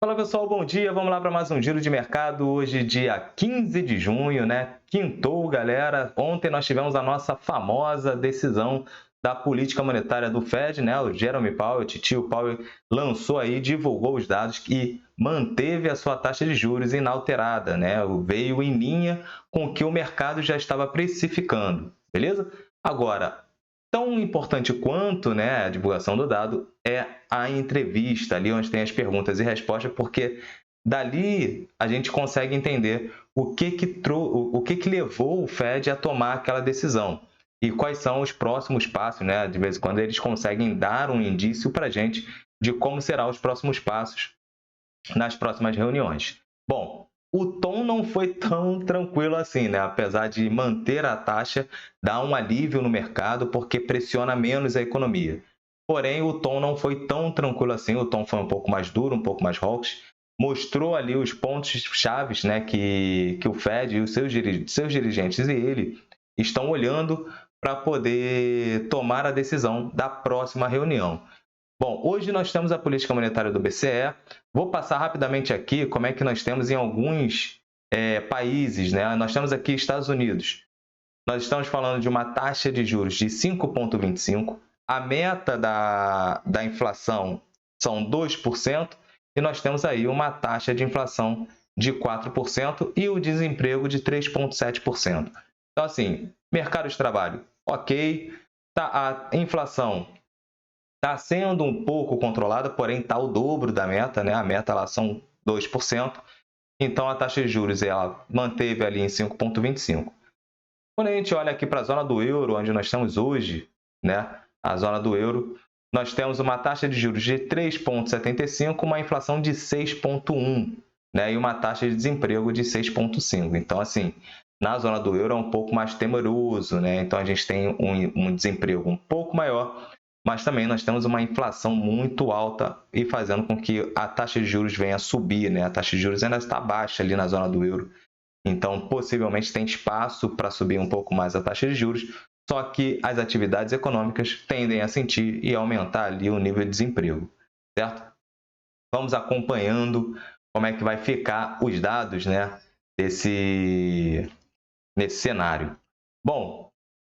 Fala pessoal, bom dia. Vamos lá para mais um giro de mercado. Hoje, dia 15 de junho, né? Quintou, galera. Ontem nós tivemos a nossa famosa decisão da política monetária do Fed, né? O Jerome Powell, o titio Powell, lançou aí, divulgou os dados e manteve a sua taxa de juros inalterada, né? Veio em linha com o que o mercado já estava precificando, beleza? Agora, tão importante quanto, né, a divulgação do dado é a entrevista, ali onde tem as perguntas e respostas, porque dali a gente consegue entender o que levou o Fed a tomar aquela decisão e quais são os próximos passos, né? De vez em quando eles conseguem dar um indício para a gente de como serão os próximos passos nas próximas reuniões. Bom, o tom não foi tão tranquilo assim, né? Apesar de manter a taxa, dá um alívio no mercado porque pressiona menos a economia. Porém, o tom não foi tão tranquilo assim, o tom foi um pouco mais duro, um pouco mais hawkish, mostrou ali os pontos chaves, né, que o Fed e os seus dirigentes e ele estão olhando para poder tomar a decisão da próxima reunião. Bom, hoje nós temos a política monetária do BCE. Vou passar rapidamente aqui como é que nós temos em alguns países, né? Nós temos aqui Estados Unidos. Nós estamos falando de uma taxa de juros de 5,25%. A meta da inflação são 2%. E nós temos aí uma taxa de inflação de 4% e o desemprego de 3,7%. Então, assim, mercado de trabalho, ok. A inflação está sendo um pouco controlada, porém está o dobro da meta, né? A meta lá são 2%. Então, a taxa de juros ela manteve ali em 5,25%. Quando a gente olha aqui para a zona do euro, onde nós estamos hoje, né? A zona do euro, nós temos uma taxa de juros de 3,75%, uma inflação de 6,1%, né? E uma taxa de desemprego de 6,5%. Então, assim, na zona do euro é um pouco mais temeroso, né? Então, a gente tem um desemprego um pouco maior, mas também nós temos uma inflação muito alta e fazendo com que a taxa de juros venha a subir, né? A taxa de juros ainda está baixa ali na zona do euro. Então, possivelmente tem espaço para subir um pouco mais a taxa de juros, só que as atividades econômicas tendem a sentir e aumentar ali o nível de desemprego, certo? Vamos acompanhando como é que vai ficar os dados, né, nesse cenário. Bom,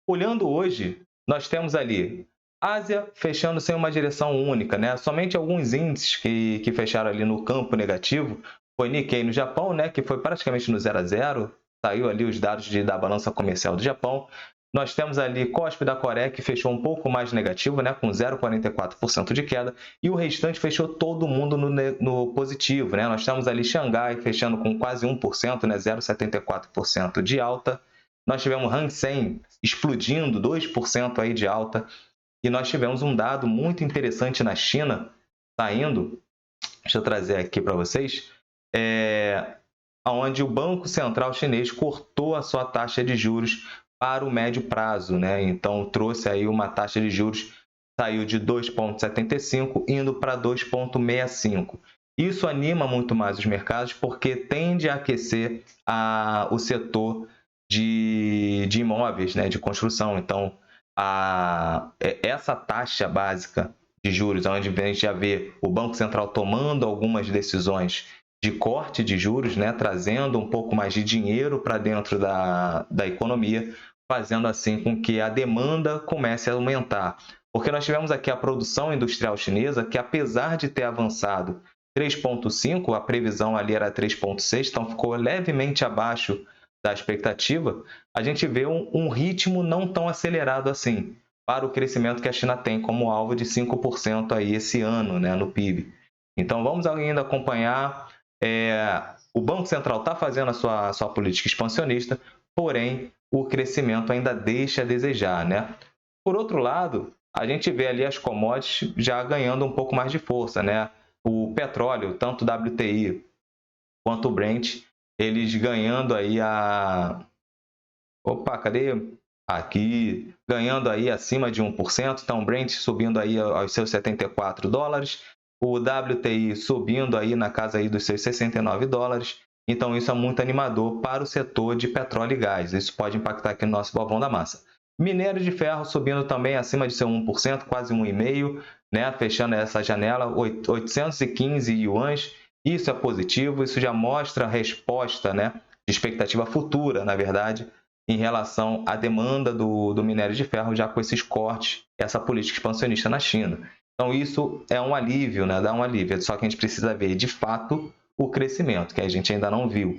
olhando hoje, nós temos ali Ásia fechando sem uma direção única, né? Somente alguns índices que fecharam ali no campo negativo. Foi Nikkei no Japão, né? Que foi praticamente no 0 a 0. Saiu ali os dados da balança comercial do Japão. Nós temos ali Kospi da Coreia, que fechou um pouco mais negativo, né? Com 0,44% de queda. E o restante fechou todo mundo no positivo, né? Nós temos ali Xangai fechando com quase 1%, né? 0,74% de alta. Nós tivemos Hang Seng explodindo 2% aí de alta. E nós tivemos um dado muito interessante na China saindo. Deixa eu trazer aqui para vocês. Onde o Banco Central Chinês cortou a sua taxa de juros para o médio prazo, né? Então trouxe aí uma taxa de juros, saiu de 2,75 indo para 2,65. Isso anima muito mais os mercados porque tende a aquecer o setor de imóveis, né? De construção. Então, essa taxa básica de juros, onde a gente já vê o Banco Central tomando algumas decisões de corte de juros, né, trazendo um pouco mais de dinheiro para dentro da economia, fazendo assim com que a demanda comece a aumentar. Porque nós tivemos aqui a produção industrial chinesa, que apesar de ter avançado 3,5, a previsão ali era 3,6, então ficou levemente abaixo da expectativa, a gente vê um ritmo não tão acelerado assim para o crescimento que a China tem como alvo de 5% aí esse ano, né, no PIB. Então, vamos ainda acompanhar. O Banco Central está fazendo a sua política expansionista, porém, o crescimento ainda deixa a desejar, né? Por outro lado, a gente vê ali as commodities já ganhando um pouco mais de força, né? O petróleo, tanto o WTI quanto o Brent, eles ganhando aí Opa, cadê? Aqui, ganhando aí acima de 1%, então o Brent subindo aí aos seus $74, o WTI subindo aí na casa aí dos seus $69. Então isso é muito animador para o setor de petróleo e gás. Isso pode impactar aqui no nosso balcão da massa. Minério de ferro subindo também acima de seu 1%, quase 1,5%, né? Fechando essa janela, 815 yuans. Isso é positivo, isso já mostra a resposta, né, de expectativa futura, na verdade, em relação à demanda do minério de ferro, já com esses cortes, essa política expansionista na China. Então, isso é um alívio, né? Dá um alívio. Só que a gente precisa ver, de fato, o crescimento, que a gente ainda não viu,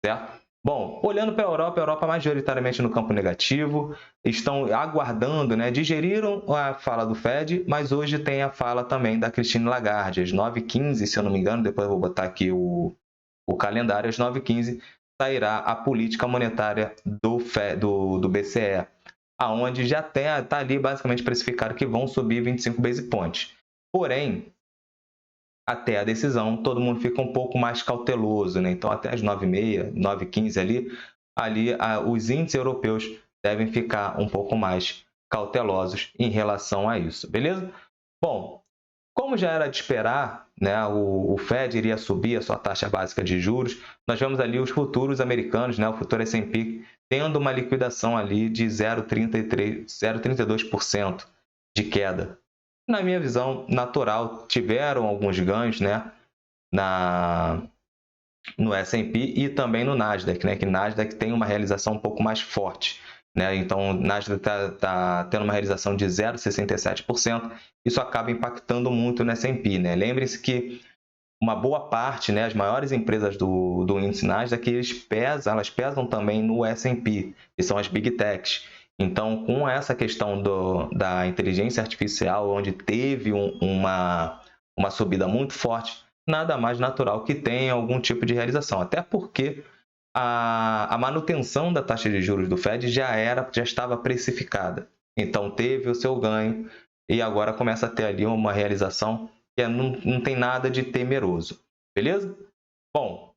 certo? Bom, olhando para a Europa majoritariamente no campo negativo, estão aguardando, né? Digeriram a fala do Fed, mas hoje tem a fala também da Christine Lagarde, às 9h15, se eu não me engano, depois eu vou botar aqui o calendário, às 9h15, sairá a política monetária do BCE, aonde já está ali basicamente precificado que vão subir 25 base points. Porém, até a decisão, todo mundo fica um pouco mais cauteloso, né? Então, até as 9h30, 9h15 os índices europeus devem ficar um pouco mais cautelosos em relação a isso, beleza? Bom, como já era de esperar, né, o Fed iria subir a sua taxa básica de juros, nós vemos ali os futuros americanos, né, o futuro S&P, tendo uma liquidação ali de 0,32% de queda. Na minha visão natural, tiveram alguns ganhos, né, no S&P e também no Nasdaq, né, que o Nasdaq tem uma realização um pouco mais forte, né? Então, o Nasdaq está tendo uma realização de 0,67%, isso acaba impactando muito no S&P, né? Lembre-se que uma boa parte, né, as maiores empresas do índice Nasdaq, elas pesam também no S&P, que são as Big Techs. Então, com essa questão da inteligência artificial, onde teve uma subida muito forte, nada mais natural que tenha algum tipo de realização. Até porque a manutenção da taxa de juros do Fed já estava precificada. Então, teve o seu ganho e agora começa a ter ali uma realização que não tem nada de temeroso. Beleza? Bom,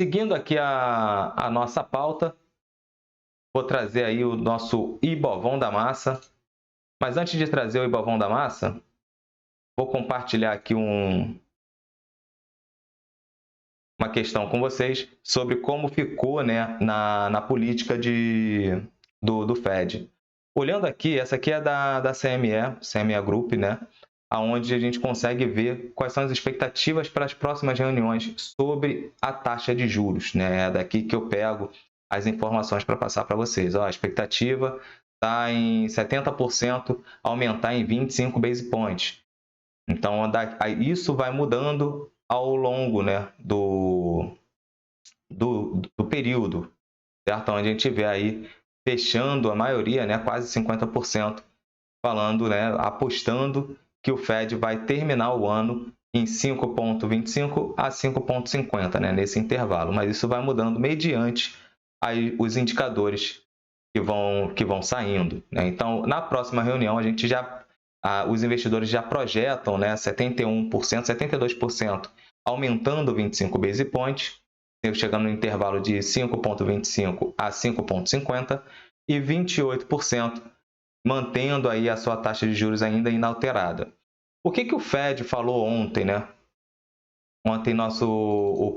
seguindo aqui a nossa pauta, vou trazer aí o nosso Ibovão da Massa. Mas antes de trazer o Ibovão da Massa, vou compartilhar aqui uma questão com vocês sobre como ficou, né, na política do Fed. Olhando aqui, essa aqui é da CME Group, né, onde a gente consegue ver quais são as expectativas para as próximas reuniões sobre a taxa de juros. Né? É daqui que eu pego as informações para passar para vocês. Ó, a expectativa está em 70%, aumentar em 25 base points. Então, isso vai mudando ao longo, né, do período, certo? Onde a gente vê aí fechando a maioria, né, quase 50%, falando, né, apostando que o Fed vai terminar o ano em 5,25 a 5,50, né, nesse intervalo. Mas isso vai mudando mediante aí os indicadores que vão saindo. Né? Então, na próxima reunião, os investidores já projetam, né, 71%, 72%, aumentando 25 base points, chegando no intervalo de 5,25 a 5,50 e 28% mantendo aí a sua taxa de juros ainda inalterada. O que o Fed falou ontem, né? Ontem o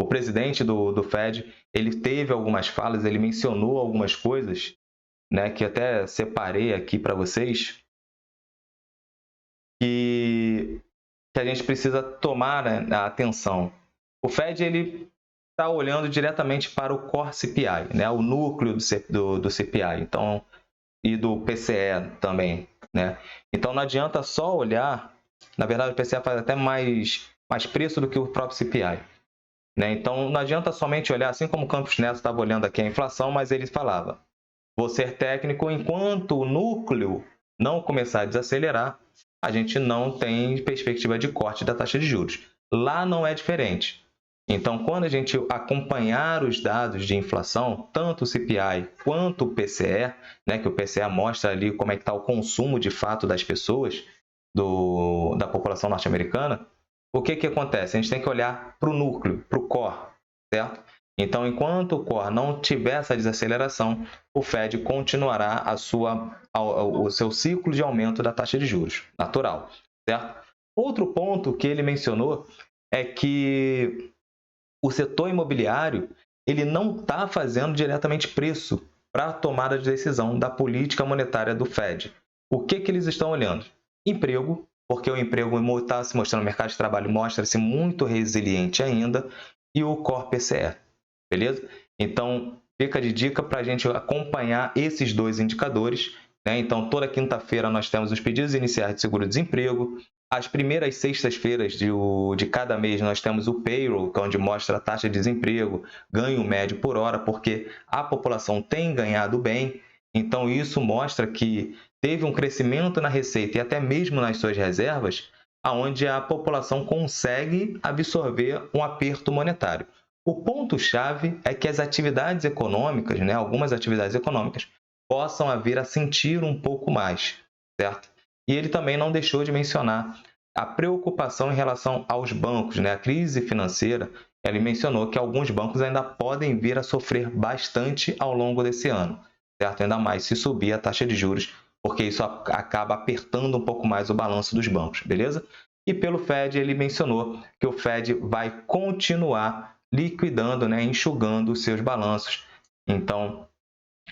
presidente do Fed, ele teve algumas falas, ele mencionou algumas coisas, né, que até separei aqui para vocês, que a gente precisa tomar, né, a atenção. O Fed ele está olhando diretamente para o Core CPI, né, o núcleo do CPI, então, e do PCE também. Né? Então, não adianta só olhar, na verdade o PCE faz até mais preço do que o próprio CPI. Né? Então, não adianta somente olhar, assim como o Campos Neto estava olhando aqui a inflação, mas ele falava, vou ser técnico, enquanto o núcleo não começar a desacelerar, a gente não tem perspectiva de corte da taxa de juros. Lá não é diferente. Então, quando a gente acompanhar os dados de inflação, tanto o CPI quanto o PCE, né, que o PCE mostra ali como é que está o consumo de fato das pessoas, da população norte-americana, o que acontece? A gente tem que olhar para o núcleo, para o core, certo? Então, enquanto o core não tiver essa desaceleração, o Fed continuará o seu ciclo de aumento da taxa de juros, natural, certo? Outro ponto que ele mencionou é que o setor imobiliário ele não está fazendo diretamente preço para a tomada de decisão da política monetária do Fed. O que eles estão olhando? Emprego porque o emprego está se mostrando, o mercado de trabalho mostra-se muito resiliente ainda, e o Core PCE, beleza? Então, fica de dica para a gente acompanhar esses dois indicadores, né? Então, toda quinta-feira nós temos os pedidos iniciais de seguro-desemprego. As primeiras sextas-feiras de cada mês nós temos o payroll, que é onde mostra a taxa de desemprego, ganho médio por hora, porque a população tem ganhado bem. Então, isso mostra que teve um crescimento na receita e até mesmo nas suas reservas, aonde a população consegue absorver um aperto monetário. O ponto-chave é que as atividades econômicas, né, algumas atividades econômicas, possam vir a sentir um pouco mais, certo? E ele também não deixou de mencionar a preocupação em relação aos bancos, né? A crise financeira, ele mencionou que alguns bancos ainda podem vir a sofrer bastante ao longo desse ano, certo? Ainda mais se subir a taxa de juros, porque isso acaba apertando um pouco mais o balanço dos bancos, beleza? E pelo Fed, ele mencionou que o Fed vai continuar liquidando, né, enxugando os seus balanços. Então,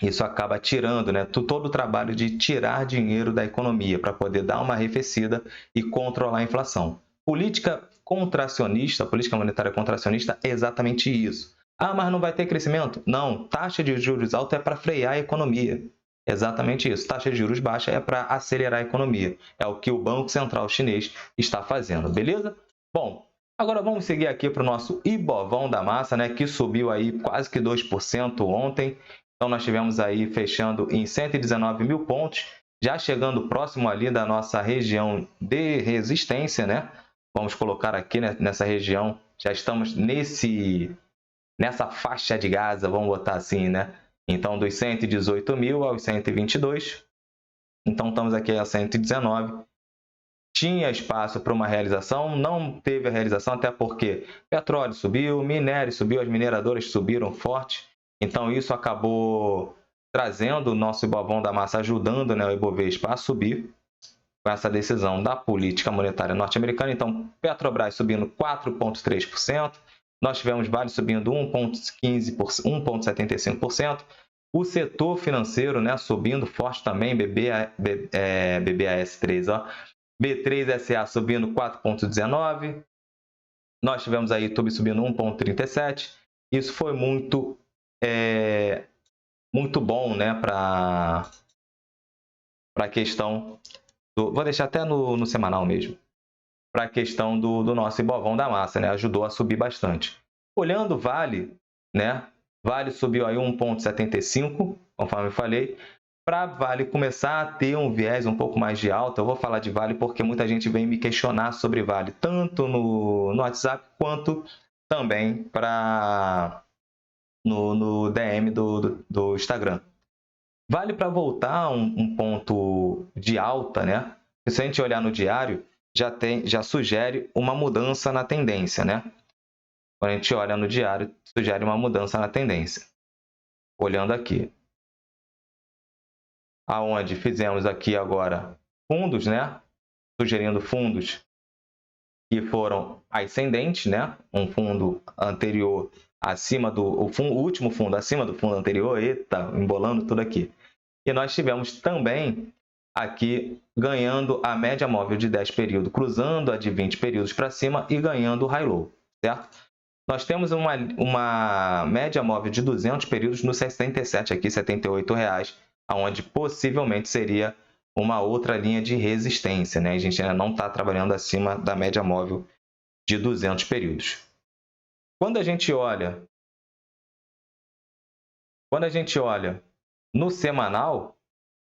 isso acaba tirando, né, todo o trabalho de tirar dinheiro da economia para poder dar uma arrefecida e controlar a inflação. Política contracionista, política monetária contracionista é exatamente isso. Ah, mas não vai ter crescimento? Não, taxa de juros alta é para frear a economia. Exatamente isso. Taxa de juros baixa é para acelerar a economia. É o que o Banco Central Chinês está fazendo, beleza? Bom, agora vamos seguir aqui para o nosso Ibovão da Massa, né, que subiu aí quase que 2% ontem. Então, nós tivemos aí fechando em 119 mil pontos, já chegando próximo ali da nossa região de resistência, né? Vamos colocar aqui, né, nessa região, já estamos nessa faixa de Gaza, vamos botar assim, né? Então, dos 118 mil aos 122. Então, estamos aqui a 119. Tinha espaço para uma realização, não teve a realização, até porque petróleo subiu, minério subiu, as mineradoras subiram forte. Então, isso acabou trazendo o nosso Ibovão da Massa, ajudando, né, o Ibovespa a subir com essa decisão da política monetária norte-americana. Então, Petrobras subindo 4,3%, nós tivemos Vale subindo 1,75%, o setor financeiro, né, subindo forte também, BBAS3, ó, B3SA subindo 4,19%, nós tivemos aí YouTube subindo 1,37%. Isso foi muito bom, né, para a questão vou deixar até no semanal mesmo, para a questão do nosso Ibovão da Massa, né, ajudou a subir bastante. Olhando o Vale, né, Vale subiu aí 1,75%, conforme eu falei. Para Vale começar a ter um viés um pouco mais de alta, eu vou falar de Vale porque muita gente vem me questionar sobre Vale, tanto no WhatsApp quanto também no DM do Instagram. Vale para voltar um ponto de alta, né? Se a gente olhar no diário, já sugere uma mudança na tendência, né? Quando a gente olha no diário, sugere uma mudança na tendência. Olhando aqui. Aonde fizemos aqui agora fundos, né? Sugerindo fundos que foram ascendentes, né? Um fundo anterior acima o último fundo acima do fundo anterior, eita, embolando tudo aqui. E nós tivemos também aqui ganhando a média móvel de 10 períodos, cruzando a de 20 períodos para cima e ganhando o high-low, certo? Nós temos uma média móvel de 200 períodos no 67, aqui R$ 78,00, onde possivelmente seria uma outra linha de resistência, né? A gente ainda não está trabalhando acima da média móvel de 200 períodos. Quando a gente olha no semanal,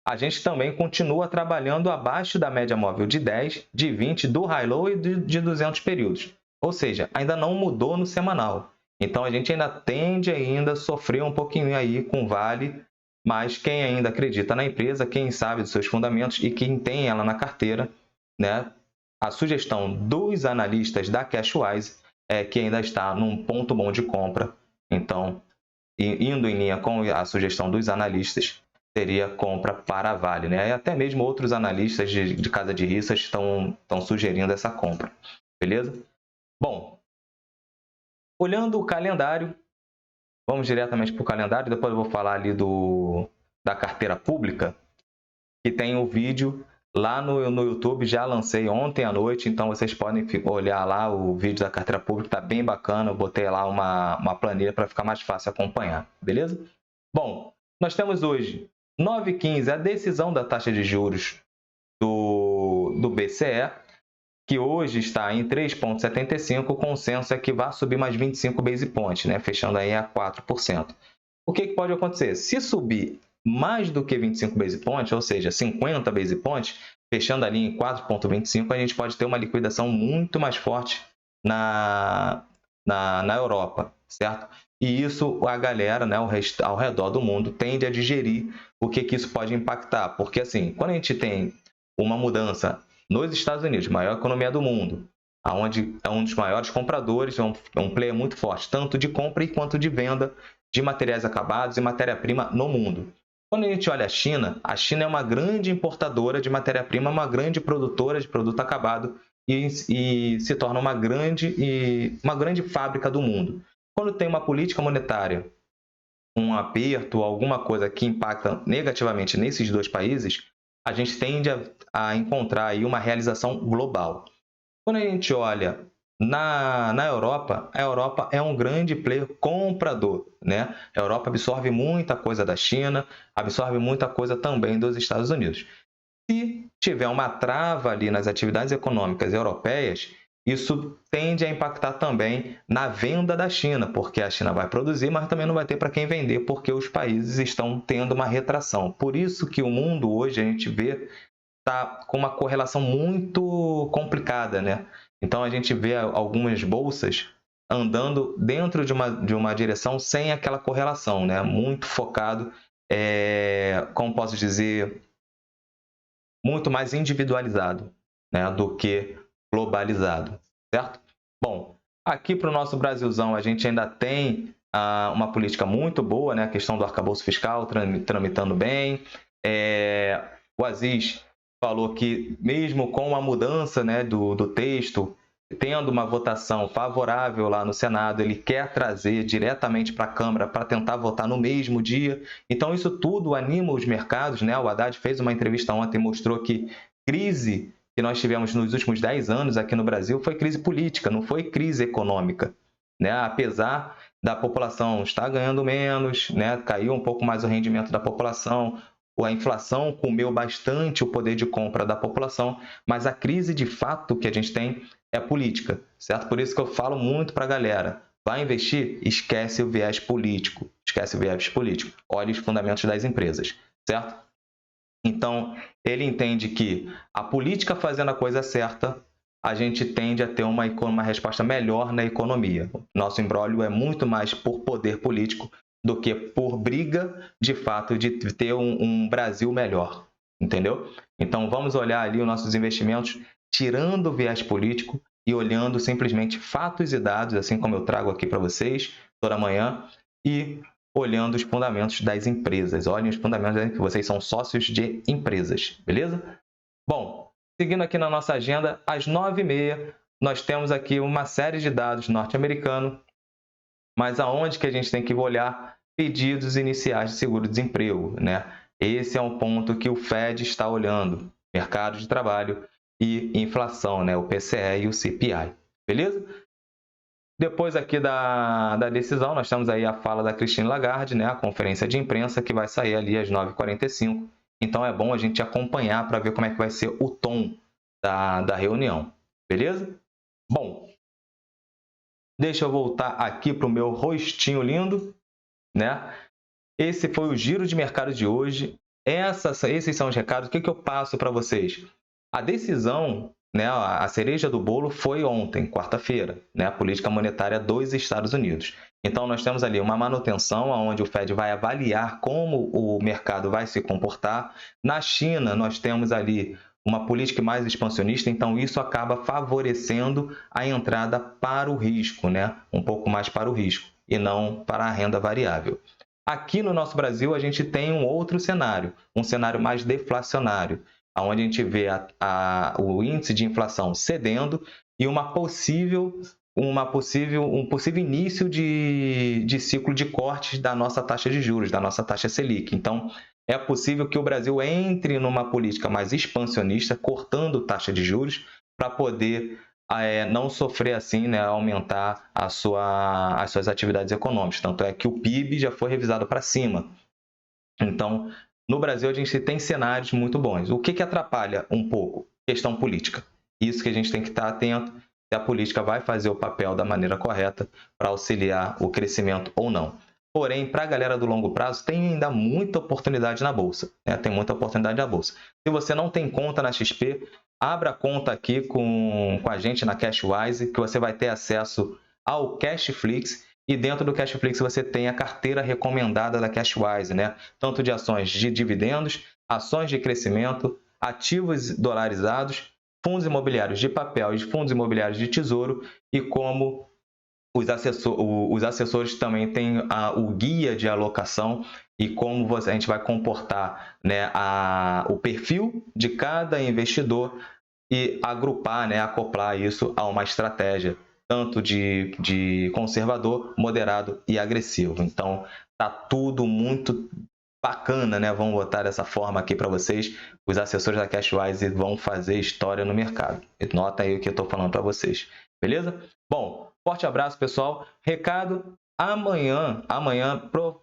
a gente também continua trabalhando abaixo da média móvel de 10, de 20, do high-low e de 200 períodos. Ou seja, ainda não mudou no semanal. Então, a gente ainda tende a sofrer um pouquinho aí com Vale, mas quem ainda acredita na empresa, quem sabe dos seus fundamentos e quem tem ela na carteira, né? A sugestão dos analistas da Cashwise é que ainda está num ponto bom de compra. Então, indo em linha com a sugestão dos analistas, seria compra para a Vale, né? E até mesmo outros analistas de casa de riscas estão sugerindo essa compra, beleza? Bom, olhando o calendário, vamos diretamente para o calendário, depois eu vou falar ali da carteira pública, que tem o vídeo Lá no YouTube já lancei ontem à noite, então vocês podem olhar lá o vídeo da carteira pública, está bem bacana. Eu botei lá uma planilha para ficar mais fácil acompanhar, beleza? Bom, nós temos hoje 9h15 a decisão da taxa de juros do BCE, que hoje está em 3,75, o consenso é que vai subir mais 25 base points, né? Fechando aí a 4%. O que pode acontecer? Se subir mais do que 25 base points, ou seja, 50 base points, fechando ali em 4,25, a gente pode ter uma liquidação muito mais forte na Europa, certo? E isso a galera, né, ao redor do mundo tende a digerir o que isso pode impactar. Porque assim, quando a gente tem uma mudança nos Estados Unidos, maior economia do mundo, onde é um dos maiores compradores, é um player muito forte, tanto de compra quanto de venda de materiais acabados e matéria-prima no mundo. Quando a gente olha a China é uma grande importadora de matéria-prima, uma grande produtora de produto acabado e se torna uma grande fábrica do mundo. Quando tem uma política monetária, um aperto, alguma coisa que impacta negativamente nesses dois países, a gente tende a encontrar aí uma realização global. Quando a gente olha na Europa, a Europa é um grande player comprador, né? A Europa absorve muita coisa da China, absorve muita coisa também dos Estados Unidos. Se tiver uma trava ali nas atividades econômicas europeias, isso tende a impactar também na venda da China, porque a China vai produzir, mas também não vai ter para quem vender, porque os países estão tendo uma retração. Por isso que o mundo hoje, a gente vê, está com uma correlação muito complicada, né? Então a gente vê algumas bolsas andando dentro de uma direção sem aquela correlação, né? Muito focado, como posso dizer, muito mais individualizado, né, do que globalizado, certo? Bom, aqui para o nosso Brasilzão a gente ainda tem uma política muito boa, né? A questão do arcabouço fiscal tramitando bem. O Aziz falou que mesmo com a mudança, né, do texto, tendo uma votação favorável lá no Senado, ele quer trazer diretamente para a Câmara para tentar votar no mesmo dia. Então, isso tudo anima os mercados, né? O Haddad fez uma entrevista ontem e mostrou que crise que nós tivemos nos últimos 10 anos aqui no Brasil foi crise política, não foi crise econômica, né? Apesar da população estar ganhando menos, né? Caiu um pouco mais o rendimento da população, a inflação comeu bastante o poder de compra da população, mas a crise de fato que a gente tem é política, certo? Por isso que eu falo muito para a galera, vai investir? Esquece o viés político, olhe os fundamentos das empresas, certo? Então, ele entende que a política fazendo a coisa certa, a gente tende a ter uma resposta melhor na economia. Nosso imbróglio é muito mais por poder político do que por briga, de fato, de ter um Brasil melhor, entendeu? Então, vamos olhar ali os nossos investimentos, tirando o viés político e olhando simplesmente fatos e dados, assim como eu trago aqui para vocês toda manhã, e olhando os fundamentos das empresas. Olhem os fundamentos, que vocês são sócios de empresas, beleza? Bom, seguindo aqui na nossa agenda, às 9h30, nós temos aqui uma série de dados norte-americanos, mas aonde que a gente tem que olhar? Pedidos iniciais de seguro-desemprego, né? Esse é um ponto que o Fed está olhando, mercado de trabalho e inflação, né? O PCE e o CPI, beleza? Depois aqui da decisão, nós temos aí a fala da Christine Lagarde, né? A conferência de imprensa que vai sair ali às 9h45. Então é bom a gente acompanhar para ver como é que vai ser o tom da reunião, beleza? Bom, deixa eu voltar aqui para o meu rostinho lindo, né? Esse foi o giro de mercado de hoje. Esses são os recados. O que eu passo para vocês? A decisão, né, a cereja do bolo foi ontem, quarta-feira, né, a política monetária dos Estados Unidos. Então, nós temos ali uma manutenção, onde o Fed vai avaliar como o mercado vai se comportar. Na China, nós temos ali uma política mais expansionista, então isso acaba favorecendo a entrada para o risco, né, um pouco mais para o risco, e não para a renda variável. Aqui no nosso Brasil, a gente tem um outro cenário, um cenário mais deflacionário, onde a gente vê o índice de inflação cedendo e um possível início de ciclo de cortes da nossa taxa de juros, da nossa taxa Selic. Então, é possível que o Brasil entre numa política mais expansionista, cortando taxa de juros, para poder não sofrer assim, né, aumentar as suas atividades econômicas. Tanto é que o PIB já foi revisado para cima. Então, no Brasil, a gente tem cenários muito bons. O que atrapalha um pouco? Questão política. Isso que a gente tem que estar atento, se a política vai fazer o papel da maneira correta para auxiliar o crescimento ou não. Porém, para a galera do longo prazo, tem ainda muita oportunidade na Bolsa. Né? Tem muita oportunidade na Bolsa. Se você não tem conta na XP, abra conta aqui com a gente na Cashwise, que você vai ter acesso ao Cashflix. E dentro do Cashflix você tem a carteira recomendada da Cashwise, né? Tanto de ações de dividendos, ações de crescimento, ativos dolarizados, fundos imobiliários de papel e fundos imobiliários de tesouro, e como os assessores também têm o guia de alocação e como a gente vai comportar, né, o perfil de cada investidor e agrupar, né, acoplar isso a uma estratégia, tanto de conservador, moderado e agressivo. Então, tá tudo muito bacana, né? Vamos botar dessa forma aqui para vocês. Os assessores da Cashwise vão fazer história no mercado. Nota aí o que eu estou falando para vocês. Beleza? Bom, forte abraço, pessoal. Recado, amanhã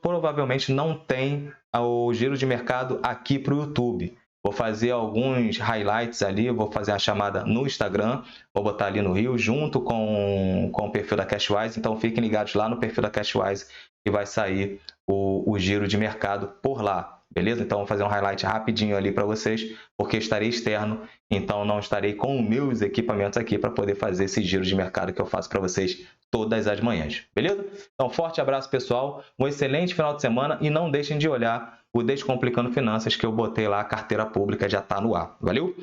provavelmente não tem o giro de mercado aqui para o YouTube. Vou fazer alguns highlights ali, vou fazer a chamada no Instagram, vou botar ali no Rio, junto com o perfil da Cashwise. Então, fiquem ligados lá no perfil da Cashwise que vai sair o giro de mercado por lá. Beleza? Então, vou fazer um highlight rapidinho ali para vocês, porque estarei externo, então não estarei com os meus equipamentos aqui para poder fazer esse giro de mercado que eu faço para vocês todas as manhãs. Beleza? Então, forte abraço, pessoal. Um excelente final de semana e não deixem de olhar o Descomplicando Finanças, que eu botei lá, a carteira pública já está no ar. Valeu?